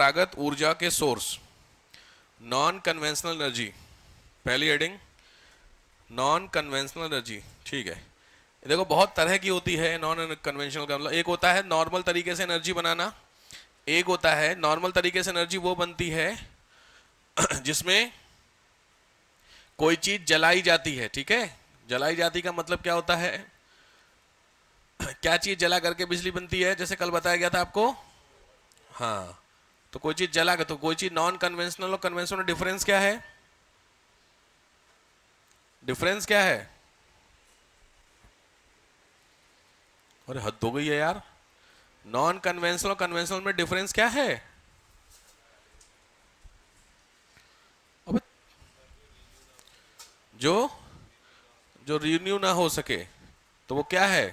परंपरागत ऊर्जा के सोर्स, नॉन कन्वेंशनल एनर्जी, पहली हेडिंग नॉन कन्वेंशनल एनर्जी। ठीक है, देखो बहुत तरह की होती है नॉन कन्वेंशनल का मतलब, एक होता है नॉर्मल तरीके से एनर्जी बनाना, एक होता है नॉर्मल तरीके से एनर्जी वो बनती है जिसमें कोई चीज जलाई जाती है। ठीक है, जलाई जाती का मतलब क्या होता है, क्या चीज जला करके बिजली बनती है, जैसे कल बताया गया था आपको। हाँ, तो कोई चीज जला के, तो कोई चीज नॉन कन्वेंशनल और कन्वेंशनल में डिफरेंस क्या है, डिफरेंस क्या है। अरे हद हो गई है यार, नॉन कन्वेंशनल और कन्वेंशनल में डिफरेंस क्या है। अबे जो जो रिन्यू ना हो सके तो वो क्या है,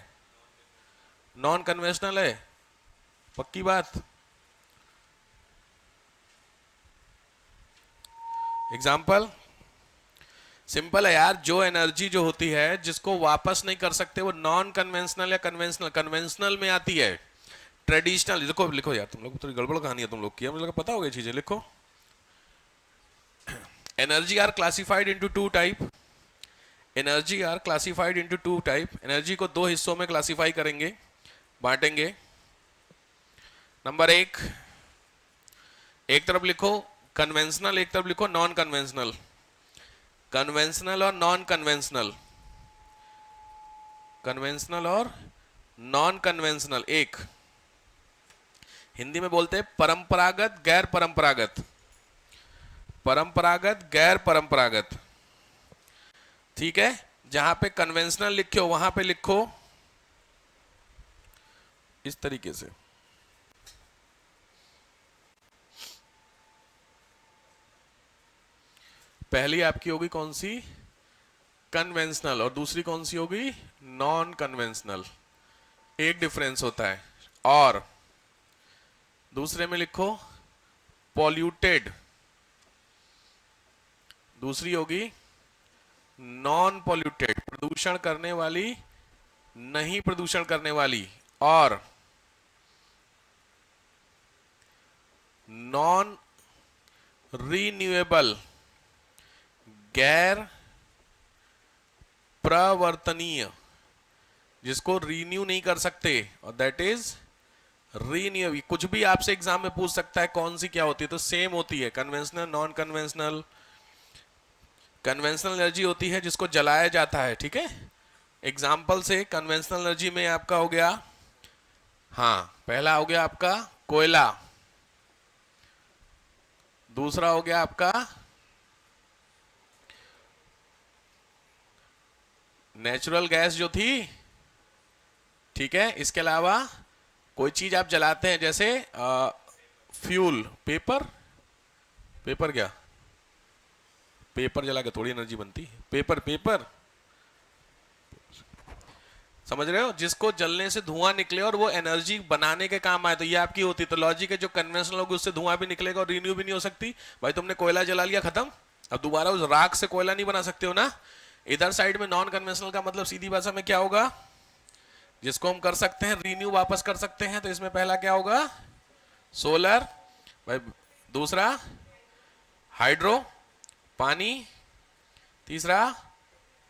नॉन कन्वेंशनल है, पक्की बात। एग्जाम्पल सिंपल है यार, जो एनर्जी जो होती है जिसको वापस नहीं कर सकते वो नॉन कन्वेंशनल या कन्वेंशनल, कन्वेंशनल में आती है। ट्रेडिशनल, लिखो लिखो यार, तुम लोग तो गड़बड़ कहानी है तुम लोग की, मुझे लगा पता होगा ये चीजें। लिखो, energy are classified into two type, energy are classified into two type, energy को दो हिस्सों में क्लासिफाई करेंगे, बांटेंगे। नंबर एक, एक तरफ लिखो कन्वेंशनल, एक तरफ लिखो नॉन कन्वेंशनल, कन्वेंशनल और नॉन कन्वेंशनल, कन्वेंशनल और नॉन कन्वेंशनल। एक हिंदी में बोलते हैं परंपरागत गैर परंपरागत, परंपरागत गैर परंपरागत। ठीक है, जहां पे कन्वेंशनल लिखे हो वहां पे लिखो इस तरीके से, पहली आपकी होगी कौन सी, कन्वेंशनल, और दूसरी कौन सी होगी, नॉन कन्वेंशनल। एक डिफरेंस होता है। और दूसरे में लिखो पॉल्यूटेड, दूसरी होगी नॉन पॉल्यूटेड, प्रदूषण करने वाली, नहीं प्रदूषण करने वाली। और नॉन रीन्यूएबल, गैर प्रवर्तनीय, जिसको रीन्यू नहीं कर सकते, और दैट इज रीन्यू। कुछ भी आपसे एग्जाम में पूछ सकता है कौन सी क्या होती है, तो सेम होती है conventional non conventional. Conventional energy होती है जिसको जलाया जाता है। ठीक है, एग्जाम्पल से कन्वेंशनल एनर्जी में आपका हो गया, हाँ पहला हो गया आपका कोयला, दूसरा हो गया आपका नेचुरल गैस जो थी। ठीक है, इसके अलावा कोई चीज आप जलाते हैं जैसे फ्यूल, पेपर, पेपर क्या, पेपर जला के थोड़ी एनर्जी बनती है, पेपर पेपर, समझ रहे हो, जिसको जलने से धुआं निकले और वो एनर्जी बनाने के काम आए, तो ये आपकी होती। तो लॉजिक है जो कन्वेंशनल होगी उससे धुआं भी निकलेगा और रिन्यू भी नहीं हो सकती। भाई तुमने कोयला जला लिया, खत्म, अब दोबारा उस राख से कोयला नहीं बना सकते हो ना। इधर साइड में नॉन कन्वेंशनल का मतलब सीधी भाषा में क्या होगा, जिसको हम कर सकते हैं रिन्यू वापस कर सकते हैं। तो इसमें पहला क्या होगा, सोलर, भाई दूसरा हाइड्रो, पानी, तीसरा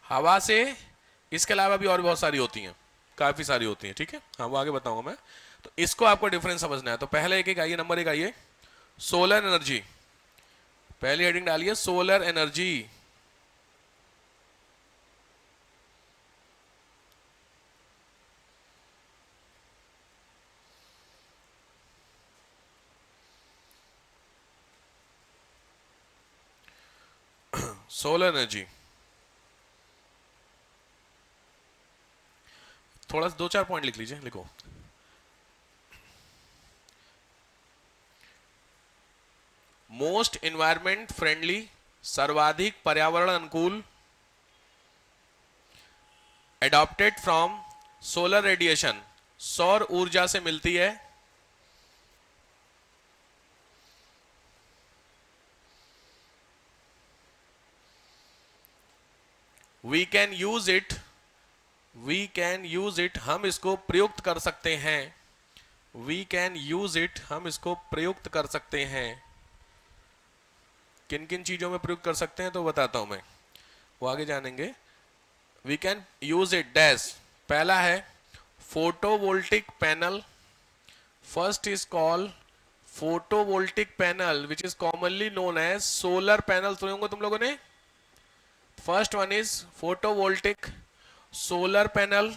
हवा से, इसके अलावा भी और बहुत सारी होती हैं, काफी सारी होती हैं। ठीक है, हाँ वो आगे बताऊंगा मैं। तो इसको आपको डिफरेंस समझना है। तो पहले एक एक आइए, नंबर एक आइए, सोलर एनर्जी, पहली हेडिंग डालिए सोलर एनर्जी। सोलर एनर्जी, थोड़ा सा दो चार पॉइंट लिख लीजिए, लिखो मोस्ट एनवायरमेंट फ्रेंडली, सर्वाधिक पर्यावरण अनुकूल, एडॉप्टेड फ्रॉम सोलर रेडिएशन, सौर ऊर्जा से मिलती है, we can use it, we can use it, हम इसको प्रयुक्त कर सकते हैं, वी कैन यूज इट, हम इसको प्रयुक्त कर सकते हैं। किन किन चीजों में प्रयुक्त कर सकते हैं तो बताता हूं मैं, वो आगे जानेंगे। We can use it dash, पहला है photovoltaic panel. First is called photovoltaic panel which is commonly known as solar panel. सुने होंगे तुम लोगों ने। First one is photovoltaic solar panel.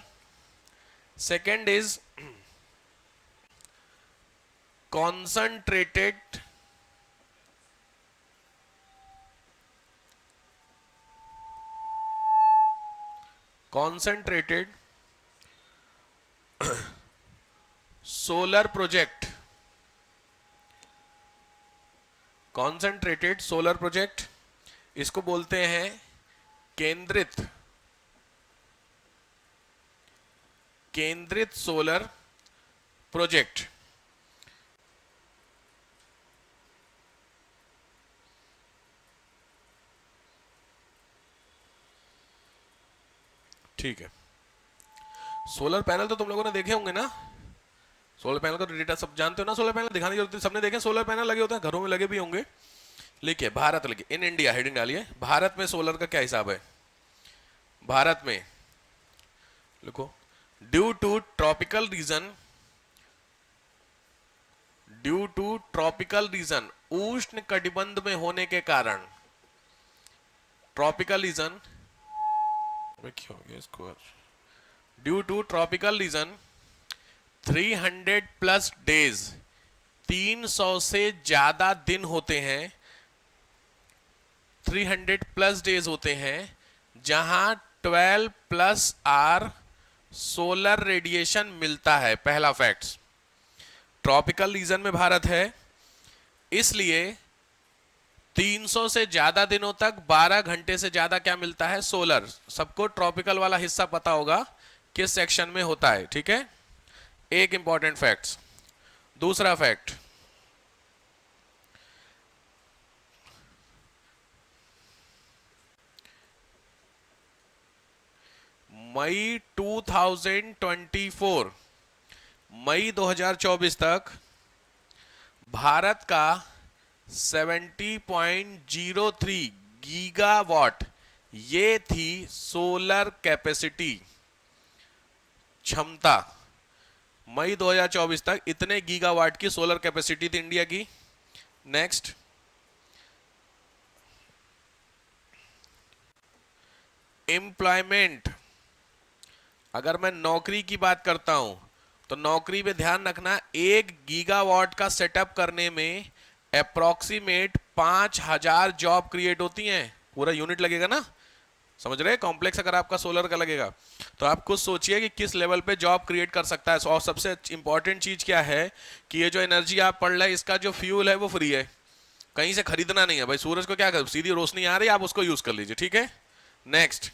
Second is concentrated solar project. Concentrated solar project, इसको बोलते हैं केंद्रित सोलर प्रोजेक्ट। ठीक है, सोलर पैनल तो तुम लोगों ने देखे होंगे ना। सोलर पैनल का डेटा सब जानते हो ना। सोलर पैनल दिखाने की जरूरत नहीं, सबने देखे सोलर पैनल लगे होते हैं, घरों में लगे भी होंगे। लिखिए भारत, लिखिए इन इंडिया, हेडिंग डालिए भारत में सोलर का क्या हिसाब है। भारत में लिखो ड्यू टू ट्रॉपिकल रीजन, उष्ण कटिबंध में होने के कारण, ट्रॉपिकल रीजन, क्या हो गया इसको, due to tropical region 300 plus days, 300 से ज्यादा दिन होते हैं, 300 प्लस डेज होते हैं जहां 12 प्लस आर सोलर रेडिएशन मिलता है। पहला फैक्ट, ट्रॉपिकल रीजन में भारत है, इसलिए 300 से ज्यादा दिनों तक 12 घंटे से ज्यादा क्या मिलता है, सोलर। सबको ट्रॉपिकल वाला हिस्सा पता होगा किस सेक्शन में होता है, ठीक है। एक इंपॉर्टेंट फैक्ट। दूसरा फैक्ट, मई 2024, मई 2024 तक भारत का 70.03 गीगावाट ये थी सोलर कैपेसिटी, क्षमता। मई 2024 तक इतने गीगावाट की सोलर कैपेसिटी थी इंडिया की। नेक्स्ट, एम्प्लॉयमेंट, अगर मैं नौकरी की बात करता हूं तो नौकरी में ध्यान रखना, 1 गीगावाट का सेटअप करने में अप्रोक्सीमेट 5000 जॉब क्रिएट होती हैं। पूरा यूनिट लगेगा ना, समझ रहे हैं। कॉम्प्लेक्स अगर आपका सोलर का लगेगा तो आप खुद सोचिए कि किस लेवल पे जॉब क्रिएट कर सकता है। और सबसे इंपॉर्टेंट चीज क्या है कि ये जो एनर्जी आप पढ़ रहे हैं इसका जो फ्यूल है वो फ्री है, कहीं से खरीदना नहीं है भाई। सूरज को क्या कर, सीधी रोशनी आ रही है, आप उसको यूज कर लीजिए, ठीक है। नेक्स्ट,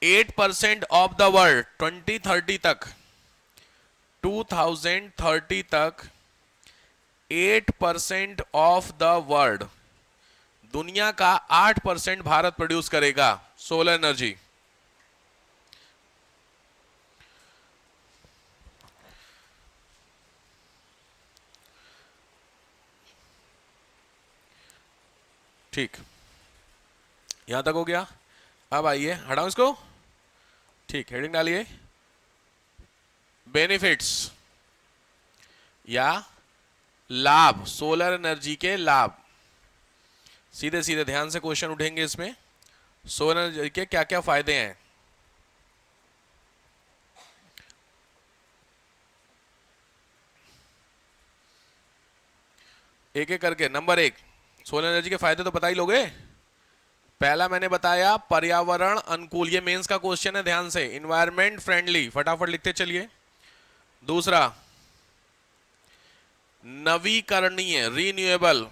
8% ऑफ द वर्ल्ड 2030 तक, 2030 तक 8% ऑफ द वर्ल्ड, दुनिया का 8% भारत प्रोड्यूस करेगा सोलर एनर्जी। ठीक, यहां तक हो गया। अब आइए, हटाओ इसको, ठीक, हेडिंग डालिए बेनिफिट्स या लाभ, सोलर एनर्जी के लाभ। सीधे सीधे ध्यान से क्वेश्चन उठेंगे इसमें, सोलर एनर्जी के क्या क्या फायदे हैं। एक एक करके। नंबर 1, सोलर एनर्जी के फायदे तो बता ही लोगे। पहला मैंने बताया पर्यावरण अनुकूल, ये मेंस का क्वेश्चन है, ध्यान से, इन्वायरमेंट फ्रेंडली, फटाफट लिखते चलिए। दूसरा, नवीकरणीय, रीन्यूएबल।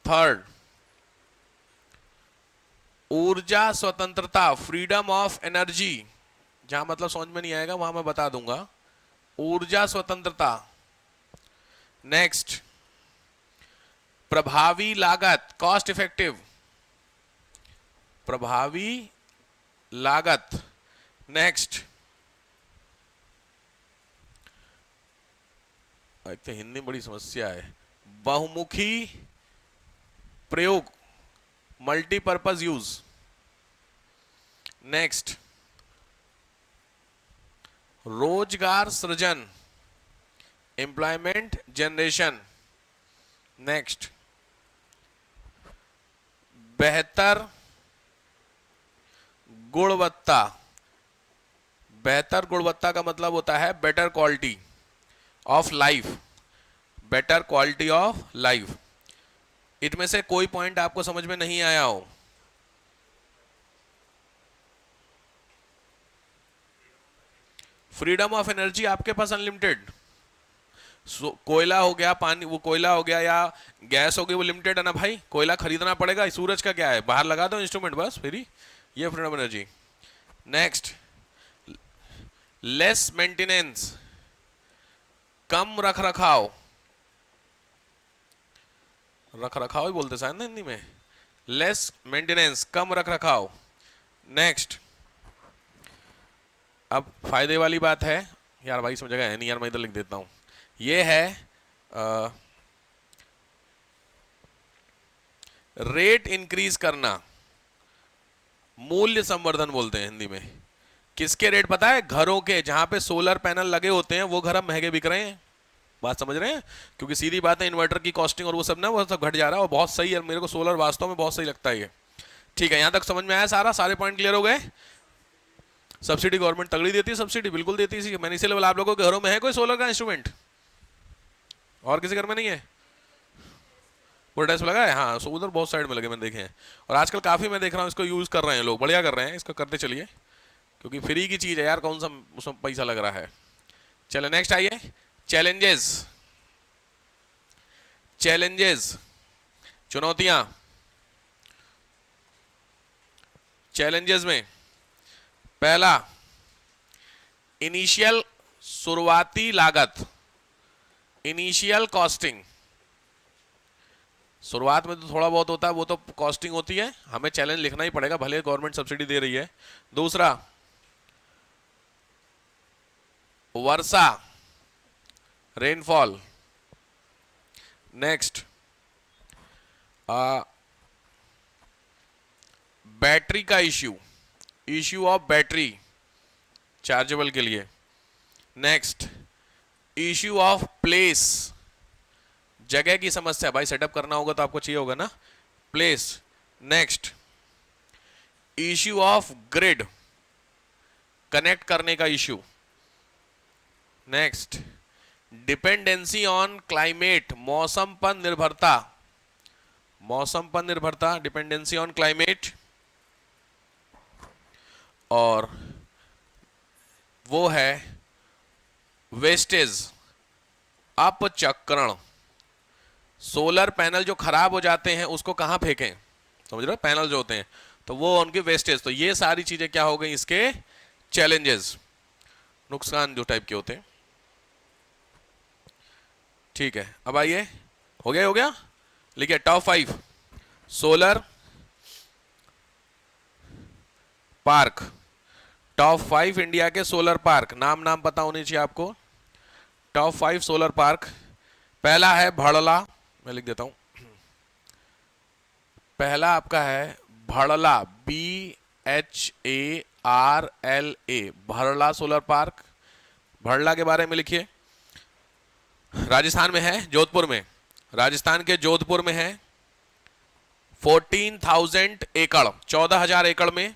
थर्ड, ऊर्जा स्वतंत्रता, फ्रीडम ऑफ एनर्जी, जहां मतलब समझ में नहीं आएगा वहां मैं बता दूंगा, ऊर्जा स्वतंत्रता। नेक्स्ट, प्रभावी लागत, कॉस्ट इफेक्टिव, प्रभावी लागत, नेक्स्ट, एक तो हिंदी में बड़ी समस्या है, बहुमुखी प्रयोग, मल्टीपर्पज यूज। नेक्स्ट, रोजगार सृजन, एम्प्लॉयमेंट जनरेशन। नेक्स्ट, बेहतर गुणवत्ता, बेहतर गुणवत्ता का मतलब होता है better quality of life, better quality of life. इनमें से कोई पॉइंट आपको समझ में नहीं आया हो? फ्रीडम ऑफ एनर्जी आपके पास अनलिमिटेड, कोयला हो गया, पानी, वो कोयला हो गया या गैस हो गई, वो लिमिटेड है ना भाई, कोयला खरीदना पड़ेगा। सूरज का क्या है, बाहर लगा दो इंस्ट्रूमेंट बस, फिर ये freedom energy. Next, less maintenance, कम रख रखाव, रख रखाव ही बोलते शायद ना हिंदी में, लेस मेंटेनेंस, कम रख रखाव। नेक्स्ट, अब फायदे वाली बात है यार, भाई इसमें जगह है नहीं यार, मैं इधर लिख देता हूं। ये है रेट इंक्रीज करना, मूल्य संवर्धन बोलते हैं हिंदी में। किसके रेट पता है? घरों के, जहां पे सोलर पैनल लगे होते हैं वो घर अब महंगे बिक रहे हैं। बात समझ रहे हैं? क्योंकि सीधी बात है, इन्वर्टर की कॉस्टिंग और वो सब ना, वो सब घट जा रहा है, और बहुत सही है, मेरे को सोलर वास्तव में बहुत सही लगता है ये। ठीक है, यहां तक समझ में आया सारा, सारे पॉइंट क्लियर हो गए। सब्सिडी गवर्नमेंट तगड़ी देती है, सब्सिडी बिल्कुल देती है। मैंने इसीलिए बोला आप लोगों के घरों में है कोई सोलर का इंस्ट्रूमेंट? और किसी घर में नहीं है? वोल्टेज लगा है? हाँ, सो उधर बहुत साइड में लगे मैंने देखे हैं, और आजकल काफी मैं देख रहा हूँ इसको यूज कर रहे हैं लोग, बढ़िया कर रहे हैं, इसको करते चलिए, क्योंकि फ्री की चीज है यार, कौन सा उसमें पैसा लग रहा है। चलो नेक्स्ट आइए, चैलेंजेस। चैलेंजेस, चुनौतियां। चैलेंजेस में पहला, इनिशियल, शुरुआती लागत, इनिशियल कॉस्टिंग। शुरुआत में तो थोड़ा बहुत होता है, वो तो कॉस्टिंग होती है, हमें चैलेंज लिखना ही पड़ेगा, भले गवर्नमेंट सब्सिडी दे रही है। दूसरा, वर्षा, रेनफॉल। नेक्स्ट, बैटरी का issue, issue of battery chargeable के लिए। नेक्स्ट, इश्यू ऑफ प्लेस, जगह की समस्या, भाई सेटअप करना होगा तो आपको चाहिए होगा ना place. Next, issue of grid, connect करने का issue. Next, dependency on climate, मौसम पर निर्भरता, मौसम पर निर्भरता, डिपेंडेंसी ऑन क्लाइमेट। और वो है वेस्टेज, अपचक्रण। सोलर पैनल जो खराब हो जाते हैं उसको कहां फेंकें, समझ रहे हो, पैनल जो होते हैं, तो वो उनकी वेस्टेज। तो ये सारी चीजें क्या हो गई इसके चैलेंजेस, नुकसान जो टाइप के होते हैं। ठीक है, अब आइए, हो गया, हो गया, लिखिए top 5 solar park. Top 5 India के सोलर पार्क, नाम पता होनी चाहिए आपको। टॉप 5 सोलर पार्क, पहला है भड़ला, मैं लिख देता हूं, पहला आपका है Bhadla, BHARLA, Bhadla solar park. Bhadla के बारे में लिखिए, राजस्थान में है, जोधपुर में, राजस्थान के जोधपुर में है। 14,000 एकड़, 14,000 एकड़ में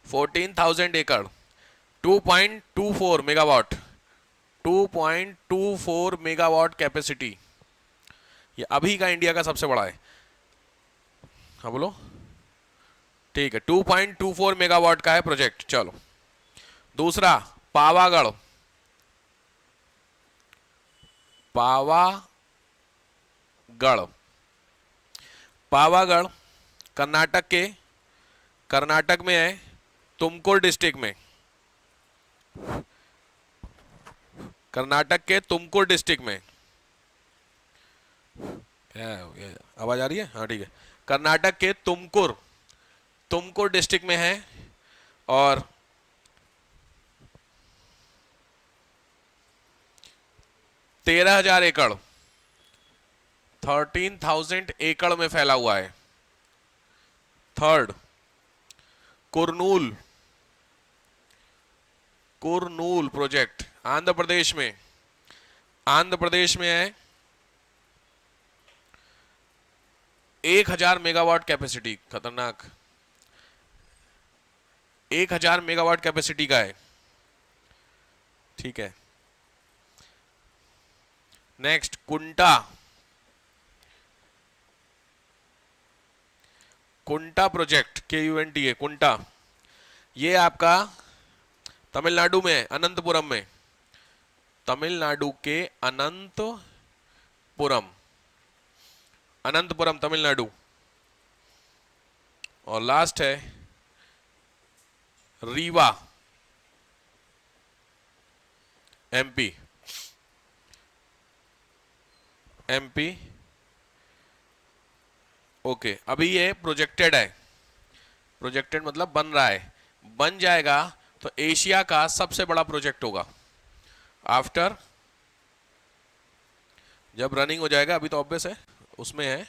14,000 एकड़, 2.24 मेगावाट, 2.24 मेगावाट कैपेसिटी, ये अभी का इंडिया का सबसे बड़ा है। हाँ बोलो, ठीक है, 2.24 मेगावाट का है प्रोजेक्ट। चलो दूसरा, पावागढ़, पावागढ़, पावागढ़ कर्नाटक के, कर्नाटक में है, तुमकुर डिस्ट्रिक्ट में, कर्नाटक के तुमकुर डिस्ट्रिक्ट में। आवाज आ रही है? हाँ ठीक है, कर्नाटक के तुमकुर, तुमकुर डिस्ट्रिक्ट में है, और 13,000 एकड़, 13,000 एकड़ में फैला हुआ है। थर्ड, कुरनूल, कुरनूल प्रोजेक्ट आंध्र प्रदेश में, आंध्र प्रदेश में है। 1,000 मेगावाट कैपेसिटी, खतरनाक, 1,000 मेगावाट कैपेसिटी का है। ठीक है, नेक्स्ट कुंटा, कुंटा प्रोजेक्ट, KUNTA है, कुंटा, ये आपका तमिलनाडु में है, अनंतपुरम में, तमिलनाडु के अनंतपुरम, अनंतपुरम तमिलनाडु। और लास्ट है रीवा, MP, MP। ओके, अभी ये प्रोजेक्टेड है, प्रोजेक्टेड मतलब बन रहा है, बन जाएगा तो एशिया का सबसे बड़ा प्रोजेक्ट होगा आफ्टर, जब रनिंग हो जाएगा। अभी तो ऑब्वियस है, उसमें है,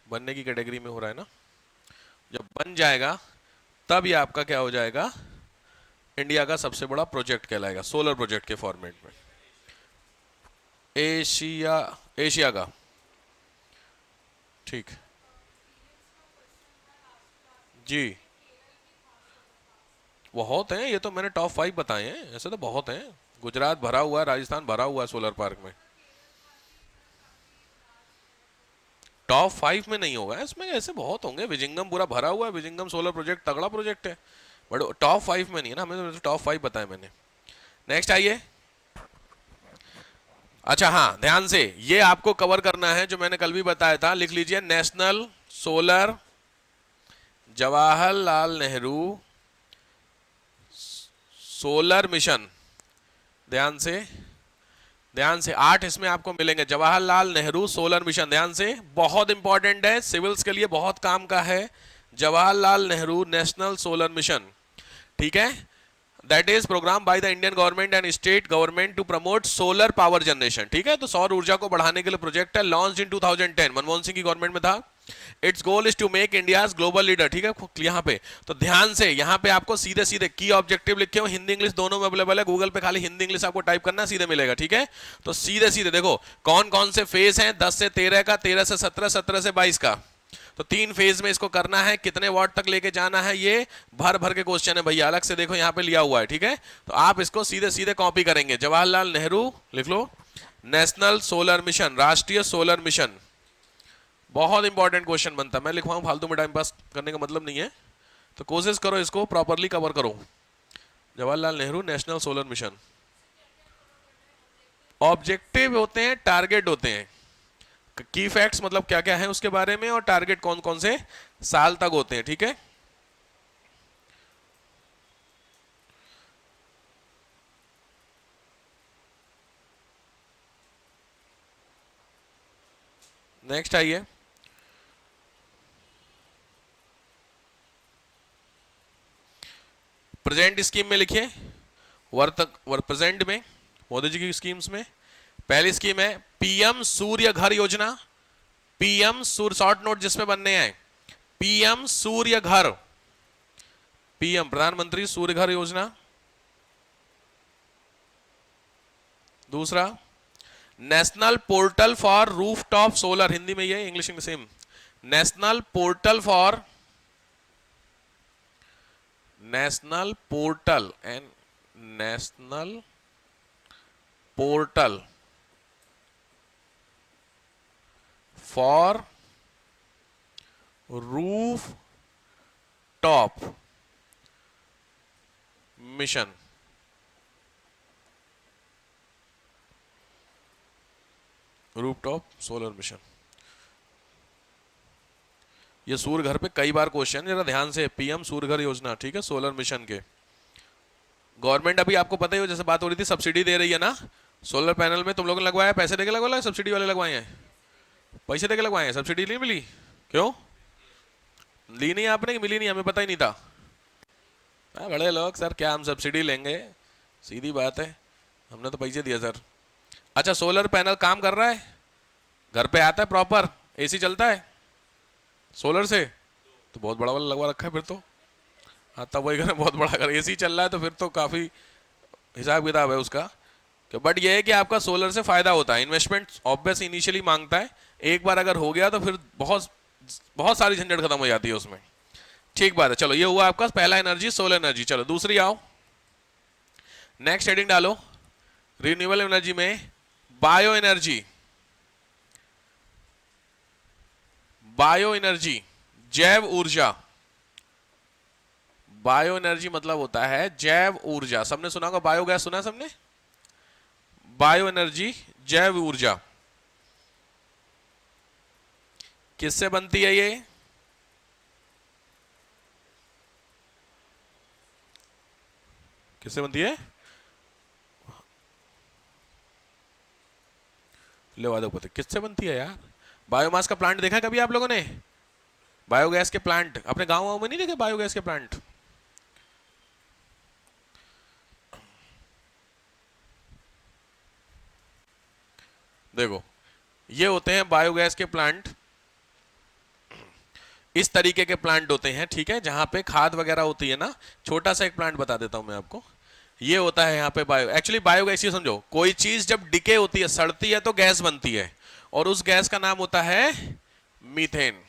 बनने की कैटेगरी में हो रहा है ना। जब बन जाएगा तब ये आपका क्या हो जाएगा, इंडिया का सबसे बड़ा प्रोजेक्ट कहलाएगा, सोलर प्रोजेक्ट के फॉर्मेट में। एशिया, एशिया का, ठीक जी। बहुत हैं, ये तो मैंने टॉप 5 बताए हैं, ऐसे तो बहुत हैं। गुजरात भरा हुआ है, राजस्थान भरा हुआ है सोलर पार्क में। टॉप 5 में नहीं होगा, इसमें ऐसे बहुत होंगे। विजिंगम पूरा भरा हुआ है, विजिंगम सोलर प्रोजेक्ट तगड़ा प्रोजेक्ट है, बट टॉप 5 में नहीं है ना। हमें तो टॉप 5 बताए मैंने। नेक्स्ट आइए। अच्छा हाँ, ध्यान से ये आपको कवर करना है जो मैंने कल भी बताया था, लिख लीजिए, national solar, Jawaharlal Nehru solar mission. ध्यान से, ध्यान से, 8 इसमें आपको मिलेंगे। जवाहरलाल नेहरू सोलर मिशन, ध्यान से, बहुत इंपॉर्टेंट है, सिविल्स के लिए बहुत काम का है। Jawaharlal Nehru national solar mission, ठीक है, that is programme by the Indian government and state government to promote solar power generation. ठीक है, तो सौर ऊर्जा को बढ़ाने के लिए प्रोजेक्ट है, लॉन्च इन 2010, मनमोहन सिंह की गवर्नमेंट में था। Its goal is to make India global leader. ठीक है, यहाँ पे तो ध्यान से, यहाँ पे आपको सीधे सीधे की ऑब्जेक्टिव लिखे हो, हिंदी इंग्लिश दोनों में अवेलेबल है, गूगल पे खाली हिंदी इंग्लिश आपको टाइप करना, सीधे मिलेगा। ठीक है, तो सीधे सीधे देखो कौन कौन से फेज हैं, 10 से 13 का, 13 से 17, 17 से 22 का। तो 3 फेज में इसको करना है, कितने वाट तक लेके जाना है, ये भर भर के क्वेश्चन है भैया, अलग से देखो यहाँ पे लिया हुआ है। ठीक है, तो आप इसको सीधे सीधे कॉपी करेंगे। जवाहरलाल नेहरू लिख लो, नेशनल सोलर मिशन, राष्ट्रीय सोलर मिशन, बहुत इंपॉर्टेंट क्वेश्चन बनता है। मैं लिखवाऊं, फालतू में टाइम पास करने का मतलब नहीं है, तो कोशिश करो इसको प्रॉपरली कवर करो। Jawaharlal Nehru national solar mission, objective होते हैं, टारगेट होते हैं, की फैक्ट्स मतलब क्या क्या है उसके बारे में, और टारगेट कौन कौन से साल तक होते हैं। ठीक है, नेक्स्ट आइए। प्रेजेंट स्कीम में लिखिए, प्रेजेंट में मोदी जी की स्कीम्स में पहली स्कीम है पीएम सूर्य घर योजना। पीएम सूर्य, शॉर्ट नोट जिसमें बनने हैं, पीएम सूर्य घर, पीएम प्रधानमंत्री सूर्य घर योजना। दूसरा, national portal for rooftop solar, Hindi में ये, इंग्लिश में same, national portal for, national portal and national portal for roof top mission. Rooftop solar mission, ये सूर्य घर पे कई बार क्वेश्चन, जरा ध्यान से, पीएम सूर्य घर योजना। ठीक है, सोलर मिशन के गवर्नमेंट, अभी आपको पता ही हो, जैसे बात हो रही थी, सब्सिडी दे रही है ना सोलर पैनल में। तुम लोगों ने लगवाया, पैसे देके लगवाया, सब्सिडी वाले लगवाए हैं, पैसे देके लगवाए हैं, सब्सिडी नहीं मिली? क्यों ली नहीं आपने, कि मिली नहीं, हमें पता ही नहीं था। बड़े लोग, सर क्या हम सब्सिडी लेंगे, सीधी बात है, हमने तो पैसे दिए सर। अच्छा, सोलर पैनल काम कर रहा है, घर पे आता है प्रॉपर, एसी चलता है सोलर से, तो बहुत बड़ा वाला लगवा रखा है फिर तो। हाँ तब वही करें, बहुत बड़ा, अगर एसी चल रहा है तो फिर तो काफी हिसाब किताब है उसका। बट ये है कि आपका सोलर से फायदा होता है, इन्वेस्टमेंट ऑब्वियस इनिशियली मांगता है, एक बार अगर हो गया तो फिर बहुत बहुत सारी झंझट खत्म हो जाती है उसमें। ठीक बात है, चलो ये हुआ आपका पहला एनर्जी, सोलर एनर्जी। चलो दूसरी आओ, नेक्स्ट हेडिंग डालो, रिन्यूएबल एनर्जी में बायो एनर्जी। बायो एनर्जी, जैव ऊर्जा। बायो एनर्जी मतलब होता है जैव ऊर्जा, सबने सुना होगा बायोगैस, सुना है सबने? बायो एनर्जी जैव ऊर्जा किससे बनती है? ये किससे बनती है? ले वादो पता किससे बनती है यार? बायोमास का प्लांट देखा कभी आप लोगों ने? बायोगैस के प्लांट अपने गांव में नहीं देखे? बायोगैस के प्लांट देखो, ये होते हैं बायोगैस के प्लांट, इस तरीके के प्लांट होते हैं, ठीक है, जहां पे खाद वगैरह होती है ना। छोटा सा एक प्लांट बता देता हूं मैं आपको, ये होता है यहाँ पे बायो, एक्चुअली बायोगैस ये समझो, कोई चीज जब डिके होती है, सड़ती है, तो गैस बनती है, और उस गैस का नाम होता है मीथेन।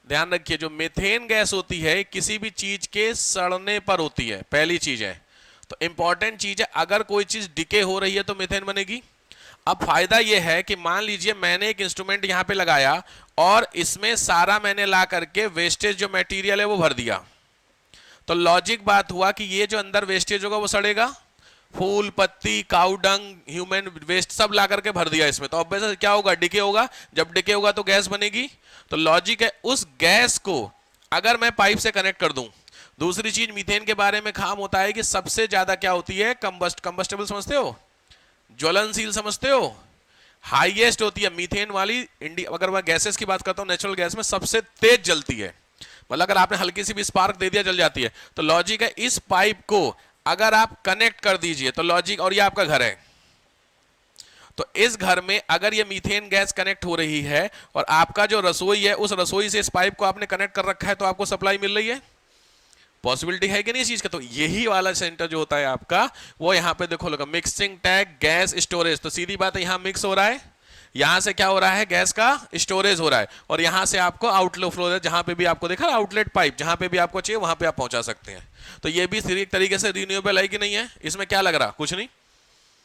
ध्यान रखिए, जो मीथेन गैस होती है किसी भी चीज के सड़ने पर होती है, पहली चीज है, तो इंपॉर्टेंट चीज है, अगर कोई चीज डिके हो रही है तो मीथेन बनेगी। अब फायदा यह है कि मान लीजिए मैंने एक इंस्ट्रूमेंट यहां पे लगाया और इसमें सारा मैंने ला करके वेस्टेज जो मटेरियल है वो भर दिया, तो लॉजिक बात हुआ कि ये जो अंदर वेस्टेज होगा वो सड़ेगा, फूल पत्ती काउ डंग ह्यूमन वेस्ट सब ला करके भर दिया इसमें, तो ऑब्वियसली क्या होगा? डिके होगा, जब डिके होगा तो गैस बनेगी। तो लॉजिक है, उस गैस को अगर मैं पाइप से कनेक्ट कर दूं। दूसरी चीज मीथेन के बारे में खाम होता है कि सबसे ज्यादा क्या होती है? कंबस्टेबल समझते हो, ज्वलनशील समझते हो, हाईएस्ट होती है मीथेन वाली। इंडिया, अगर मैं गैसेस की बात करता हूं, नेचुरल गैस में सबसे तेज जलती है, मतलब अगर आपने हल्की सी भी स्पार्क दे दिया जल जाती है। तो लॉजिक है, इस पाइप को अगर आप कनेक्ट कर दीजिए तो लॉजिक, और ये आपका घर है, तो इस घर में अगर ये मीथेन गैस कनेक्ट हो रही है और आपका जो रसोई है, उस रसोई से इस पाइप को आपने कनेक्ट कर रखा है, तो आपको सप्लाई मिल रही है। पॉसिबिलिटी है कि नहीं इस चीज का? तो यही वाला सेंटर जो होता है आपका, वो यहां पे देखो लगा, मिक्सिंग टैंक गैस स्टोरेज। तो सीधी बात है, यहां मिक्स हो रहा है, यहां से क्या हो रहा है? गैस का स्टोरेज हो रहा है, और यहां से आपको आउटफ्लो फ्लो है, जहां पे भी आपको देखा आउटलेट पाइप, जहां पे भी आपको चाहिए वहां पे आप पहुंचा सकते हैं। तो ये भी एक तरीके से रिन्यूएबल है कि नहीं है? इसमें क्या लग रहा? कुछ नहीं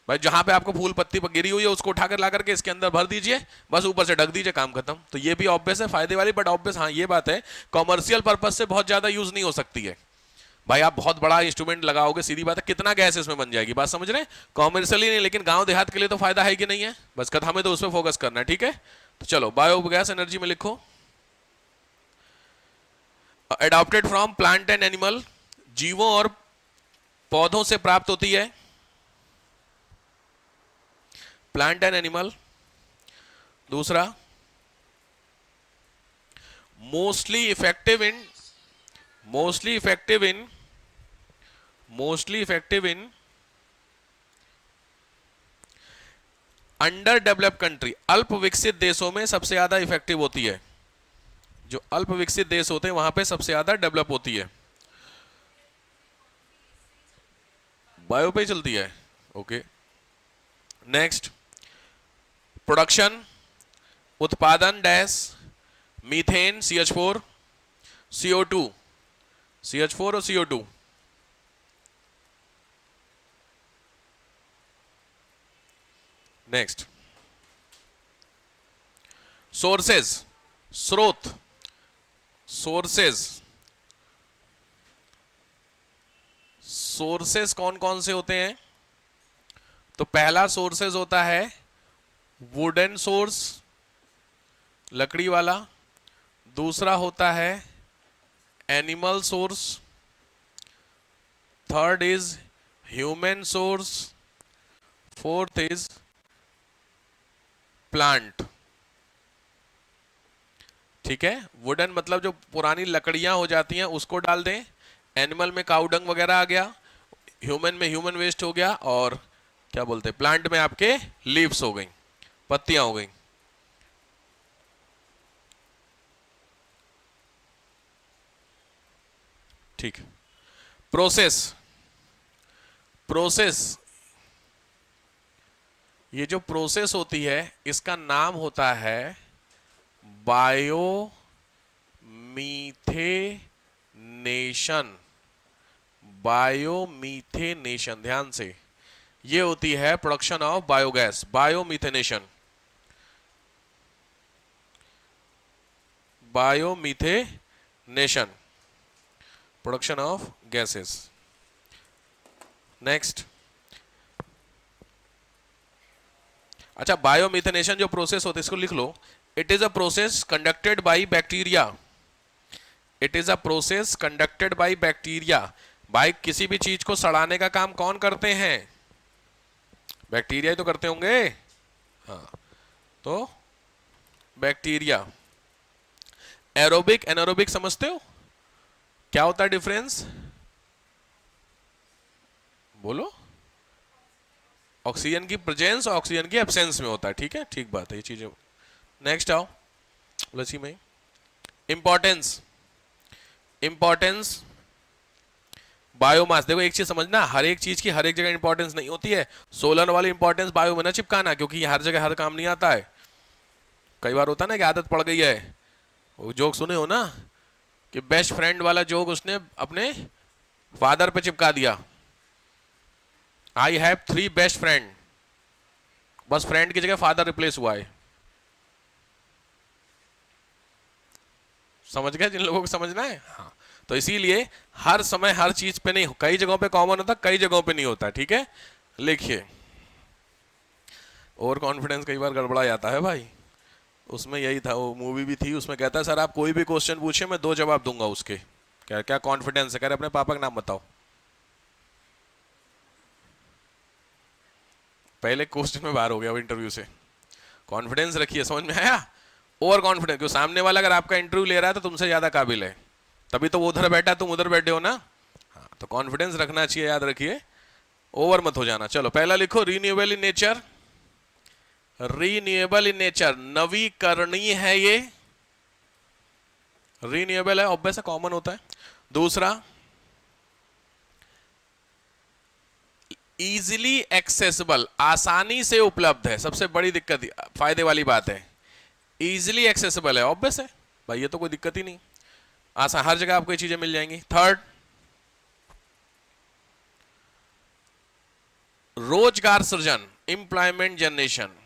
भाई, जहां पे आपको फूल पत्ती गिरी हुई है उसको उठाकर ला करके इसके अंदर भर दीजिए, बस ऊपर से ढक दीजिए, काम खत्म। तो ये भी ऑब्वियस है फायदे वाली, बट ऑब्वियस हाँ ये बात है, कॉमर्शियल पर्पज से बहुत ज्यादा यूज नहीं हो सकती है। भाई आप बहुत बड़ा इंस्ट्रूमेंट लगाओगे, सीधी बात है, कितना गैस इसमें बन जाएगी, बात समझ रहे हैं? कॉमर्शियली नहीं, लेकिन गांव देहात के लिए तो फायदा है कि नहीं है? बस कथा हमें तो उस पर फोकस करना है, ठीक है। तो चलो बायोगैस एनर्जी में लिखो, adopted from plant and animal, जीवों और पौधों से प्राप्त होती है, प्लांट एंड एनिमल। दूसरा, mostly effective in mostly effective in mostly effective in under developed country, अल्प विकसित देशों में सबसे ज्यादा इफेक्टिव होती है, जो अल्प विकसित देश होते हैं वहां पे सबसे ज्यादा डेवलप होती है, बायो पे चलती है। ओके, नेक्स्ट, प्रोडक्शन, उत्पादन dash, methane CH4, CO2, CH4 और CO2। नेक्स्ट, सोर्सेज, स्रोत, सोर्सेज, सोर्सेज कौन कौन से होते हैं? तो पहला सोर्सेज होता है वुडन सोर्स, लकड़ी वाला। दूसरा होता है animal source. Third is human source. Fourth is plant. ठीक है, वुडन मतलब जो पुरानी लकड़ियां हो जाती हैं उसको डाल दें, एनिमल में काउडंग वगैरह आ गया, ह्यूमन में ह्यूमन वेस्ट हो गया, और क्या बोलते हैं, प्लांट में आपके लीव्स हो गई, पत्तियां हो गई। ठीक। प्रोसेस, प्रोसेस, ये जो प्रोसेस होती है इसका नाम होता है बायो मीथेनेशन। बायोमीथेनेशन, ध्यान से, ये होती है production of biogas, biomethanation, biomethanation, production of gases. Next, अच्छा, बायोमीथेनेशन जो प्रोसेस होती है इसको लिख लो, it is a process conducted by bacteria. It is a process conducted by bacteria. भाई किसी भी चीज को सड़ाने का काम कौन करते हैं, बैक्टीरिया ही तो करते होंगे। हाँ, तो बैक्टीरिया। एरोबिक एनारोबिक समझते हो, क्या होता है डिफरेंस, बोलो। ऑक्सीजन की प्रेजेंस और ऑक्सीजन की एब्सेंस में होता है, ठीक है, ठीक बात है ये चीजें। नेक्स्ट आओ लसी में, इंपॉर्टेंस, इंपॉर्टेंस बायोमास। देखो एक चीज समझना, हर एक चीज की हर एक जगह इंपॉर्टेंस नहीं होती है। सोलर वाली इंपॉर्टेंस बायो में ना चिपकाना, क्योंकि ये हर जगह हर काम नहीं आता है। कई बार होता है ना कि आदत पड़ गई है, वो जोक सुने हो ना कि बेस्ट फ्रेंड वाला जोक उसने अपने फादर पे चिपका दिया, आई हैव 3 बेस्ट फ्रेंड, बस फ्रेंड की जगह फादर रिप्लेस हुआ है। समझ गए जिन लोगों को समझना है? हाँ, तो इसीलिए हर समय हर चीज पे नहीं, कई जगहों पे कॉमन होता, कई जगहों पे नहीं होता, ठीक है। लिखिए, ओवर कॉन्फिडेंस कई बार गड़बड़ा जाता है भाई। उसमें यही था, वो मूवी भी थी, उसमें कहता है सर आप कोई भी क्वेश्चन पूछिए मैं 2 जवाब दूंगा उसके। क्या क्या कॉन्फिडेंस है, कह रहे अपने पापा का नाम बताओ। पहले क्वेश्चन में बाहर हो गया वो इंटरव्यू से। कॉन्फिडेंस रखिए, समझ में आया? ओवर कॉन्फिडेंस, क्यों सामने वाला अगर आपका इंटरव्यू ले रहा है तो तुमसे ज्यादा काबिल है, तभी तो वो उधर बैठा तुम उधर बैठे हो ना। हाँ, तो कॉन्फिडेंस रखना चाहिए, याद रखिए, ओवर मत हो जाना। चलो पहला लिखो, renewable in nature. Renewable in nature, नवीकरणीय है ये, रीन्यूएबल है, ऑब्वियस है, कॉमन होता है। दूसरा, इजिली एक्सेसिबल, आसानी से उपलब्ध है, सबसे बड़ी दिक्कत फायदे वाली बात है, इजिली एक्सेसिबल है, ऑब्वियस है भाई, ये तो कोई दिक्कत ही नहीं, आसान, हर जगह आपको ये चीजें मिल जाएंगी। थर्ड, रोजगार सृजन, एम्प्लॉयमेंट जनरेशन,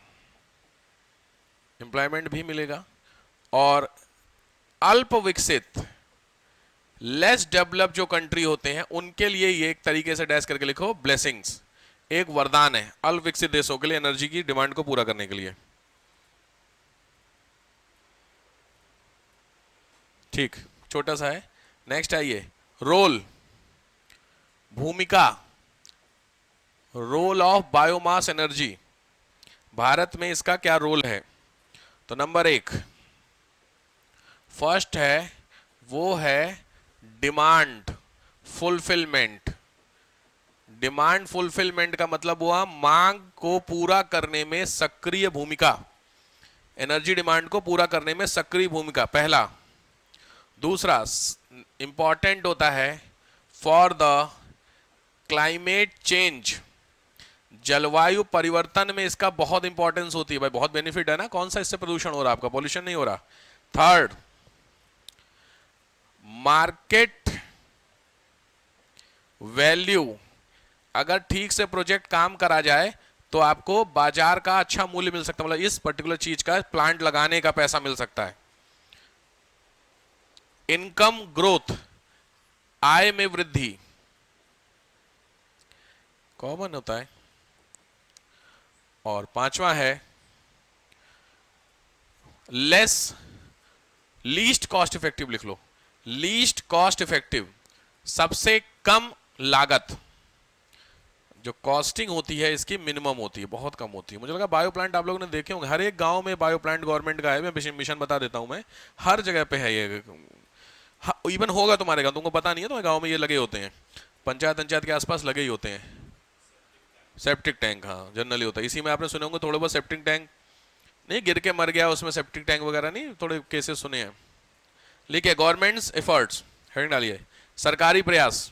एम्प्लॉयमेंट भी मिलेगा। और अल्प विकसित, लेस डेवलप जो कंट्री होते हैं उनके लिए ये एक तरीके से डैश करके लिखो, ब्लेसिंग्स, एक वरदान है अल्प विकसित देशों के लिए एनर्जी की डिमांड को पूरा करने के लिए। ठीक, छोटा सा है। नेक्स्ट आइए, रोल, भूमिका, role of biomass energy, Bharat में इसका क्या रोल है। तो नंबर 1 फर्स्ट है, वो है डिमांड फुलफिलमेंट। डिमांड फुलफिलमेंट का मतलब हुआ मांग को पूरा करने में सक्रिय भूमिका, एनर्जी डिमांड को पूरा करने में सक्रिय भूमिका, पहला। दूसरा इंपॉर्टेंट होता है फॉर द क्लाइमेट चेंज, जलवायु परिवर्तन में इसका बहुत इंपॉर्टेंस होती है भाई, बहुत बेनिफिट है ना, कौन सा इससे प्रदूषण हो रहा है आपका, पॉल्यूशन नहीं हो रहा। थर्ड, मार्केट वैल्यू, अगर ठीक से प्रोजेक्ट काम करा जाए तो आपको बाजार का अच्छा मूल्य मिल सकता है, मतलब इस पर्टिकुलर चीज का प्लांट लगाने का पैसा मिल सकता है। इनकम ग्रोथ, आय में वृद्धि, कॉमन होता है। और पांचवा है लेस, लीस्ट कॉस्ट इफेक्टिव लिख लो, लीस्ट कॉस्ट इफेक्टिव, सबसे कम लागत। जो कॉस्टिंग होती है इसकी मिनिमम होती है, बहुत कम होती है। मुझे लगा बायो प्लांट आप लोगों ने देखे होंगे, हर एक गांव में बायो प्लांट गवर्नमेंट का है, मैं मिशन बता देता हूं, मैं हर जगह पे है ये, इवन होगा तुम्हारे गांव, तुमको पता नहीं है, तुम्हारे गांव में ये लगे होते हैं, पंचायत के आसपास लगे ही होते हैं। सेप्टिक टैंक, हाँ जनरली होता है, इसी में आपने सुने होंगे थोड़े बहुत सेप्टिक टैंक, नहीं गिर के मर गया उसमें सेप्टिक टैंक वगैरह, नहीं थोड़े केसेस सुने हैं। लिखिए गवर्नमेंट्स एफर्ट्स, हेडिंग डालिए सरकारी प्रयास,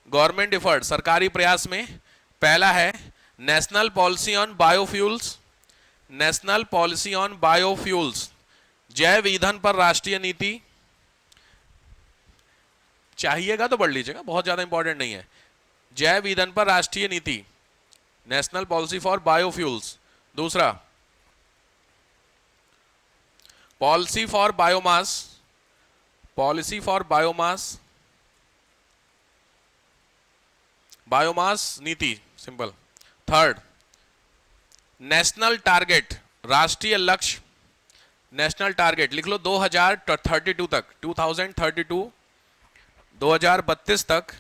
गवर्नमेंट एफर्ट सरकारी प्रयास में पहला है national policy on biofuels, national policy on biofuels, जैव ईंधन पर राष्ट्रीय नीति, चाहिएगा तो पढ़ लीजिएगा, बहुत ज्यादा इंपॉर्टेंट नहीं है। जैव ईंधन पर राष्ट्रीय नीति, नेशनल पॉलिसी फॉर बायोफ्यूल्स। दूसरा policy for biomass, policy for biomass, biomass नीति सिंपल। थर्ड नेशनल टारगेट, राष्ट्रीय लक्ष्य, नेशनल टारगेट लिख लो 2032 तक, 2032 2032 तक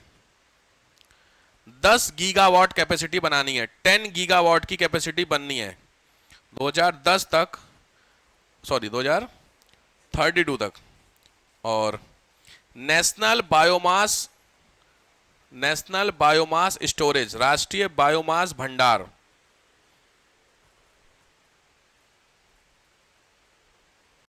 10 गीगावाट कैपेसिटी बनानी है, 10 गीगावाट की कैपेसिटी बननी है 2010 तक, सॉरी 2032 तक। और national biomass, national biomass storage, राष्ट्रीय बायोमास भंडार,